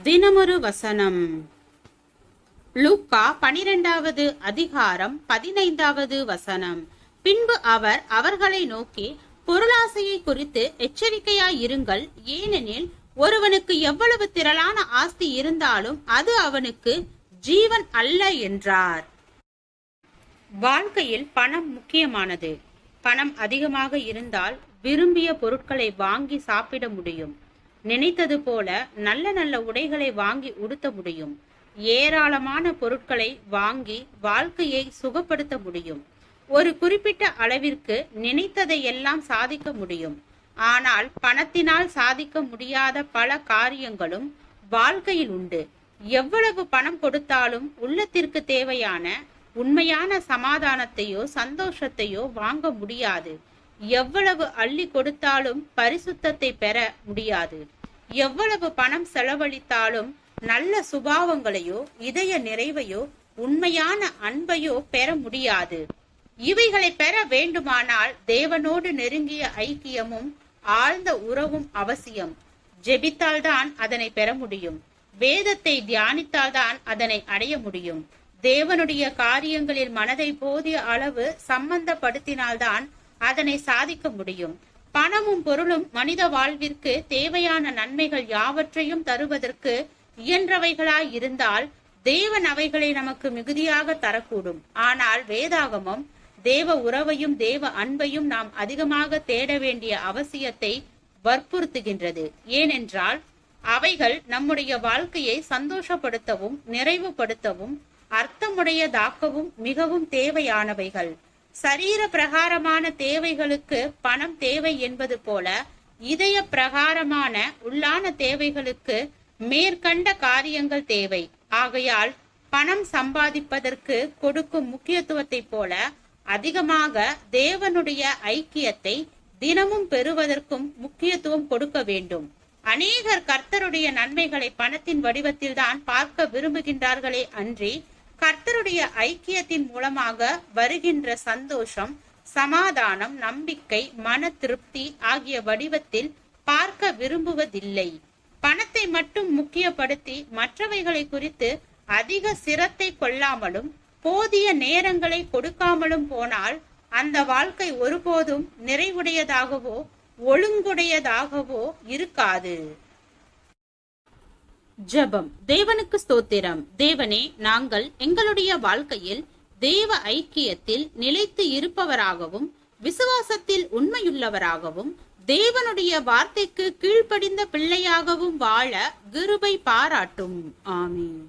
தினமொரு வசனம். லூக்கா 12வது அதிகாரம் 15வது வசனம். பின்பு அவர் அவர்களை நோக்கி, பொருளாசையை குறித்து எச்சரிக்கையாயிருங்கள். ஏனெனில் ஒருவனுக்கு எவ்வளவு திரளான ஆஸ்தி இருந்தாலும் அது அவனுக்கு ஜீவன் அல்ல என்றார். வாழ்க்கையில் பணம் முக்கியமானது. பணம் அதிகமாக இருந்தால் விரும்பிய பொருட்களை வாங்கி சாப்பிட முடியும். நினைத்தது போல நல்ல நல்ல உடைகளை வாங்கி உடுத்த முடியும். ஏராளமான பொருட்களை வாங்கி வாழ்க்கையை சுகப்படுத்த முடியும். ஒரு குறிப்பிட்ட அளவிற்கு நினைத்ததை எல்லாம் சாதிக்க முடியும். ஆனால் பணத்தினால் சாதிக்க முடியாத பல காரியங்களும் வாழ்க்கையில் உண்டு. எவ்வளவு பணம் கொடுத்தாலும் உள்ளத்திற்கு தேவையான உண்மையான சமாதானத்தையோ சந்தோஷத்தையோ வாங்க முடியாது. எவ்வளவு அள்ளி கொடுத்தாலும் பரிசுத்தத்தை பெற முடியாது. எவ்வளவு பணம் செலவழித்தாலும் நல்ல சுபாவங்களையோ இதய நிறைவையோ உண்மையான அன்பையோ பெற முடியாது. இவைகளை பெற வேண்டுமானால் தேவனோடு நெருங்கிய ஐக்கியமும் ஆழ்ந்த உறவும் அவசியம். ஜெபித்தால்தான் அதனை பெற முடியும். வேதத்தை தியானித்தால்தான் அதனை அடைய முடியும். தேவனுடைய காரியங்களில் மனதை போதிய அளவு சம்பந்தப்படுத்தினால்தான் அதனை சாதிக்க முடியும். பணமும் பொருளும் மனித வாழ்விற்கு தேவையான நன்மைகள் யாவற்றையும் தருவதற்கு இயன்றவைகளாய் இருந்தால் தேவன் அவைகளை நமக்கு மிகுதியாக தரக்கூடும். ஆனால் வேதாகமம் தேவ உறவையும் தேவ அன்பையும் நாம் அதிகமாக தேட வேண்டிய அவசியத்தை வற்புறுத்துகின்றது. ஏனென்றால் அவைகள் நம்முடைய வாழ்க்கையை சந்தோஷப்படுத்தவும் நிறைவுபடுத்தவும் அர்த்தமுடையதாக்கவும் மிகவும் தேவையானவைகள். சரீர பிரகாரமான தேவைகளுக்கு பணம் தேவை என்பது போல இதய பிரகாரமான உள்ளான தேவைகளுக்கு மேற்கண்ட காரியங்கள் தேவை. ஆகையால் பணம் சம்பாதிப்பதற்கு கொடுக்கும் முக்கியத்துவத்தை போல அதிகமாக தேவனுடைய ஐக்கியத்தை தினமும் பெறுவதற்கும் முக்கியத்துவம் கொடுக்க வேண்டும். அநேகர் கர்த்தருடைய நன்மைகளை பணத்தின் வடிவத்தில் தான் பார்க்க விரும்புகின்றார்களே அன்றி கர்த்தருடைய ஐக்கியத்தின் மூலமாக வருகின்ற சந்தோஷம், சமாதானம், நம்பிக்கை, மன திருப்தி ஆகிய வடிவத்தில் பார்க்க விரும்புவதில்லை. பணத்தை மட்டும் முக்கியப்படுத்தி மற்றவைகளை குறித்து அதிக சிரத்தை கொள்ளாமலும் போதிய நேரங்களை கொடுக்காமலும் போனால் அந்த வாழ்க்கை ஒருபோதும் நிறைவுடையதாகவோ ஒழுங்குடையதாகவோ இருக்காது. ஜெபம். தேவனுக்கு ஸ்தோத்திரம். தேவனே, நாங்கள் எங்களுடைய வாழ்க்கையில் தேவ ஐக்கியத்தில் நிலைத்து இருப்பவராகவும் விசுவாசத்தில் உண்மையுள்ளவராகவும் தேவனுடைய வார்த்தைக்கு கீழ்ப்படிந்த பிள்ளையாகவும் வாழ கிருபை பாராட்டும். ஆமென்.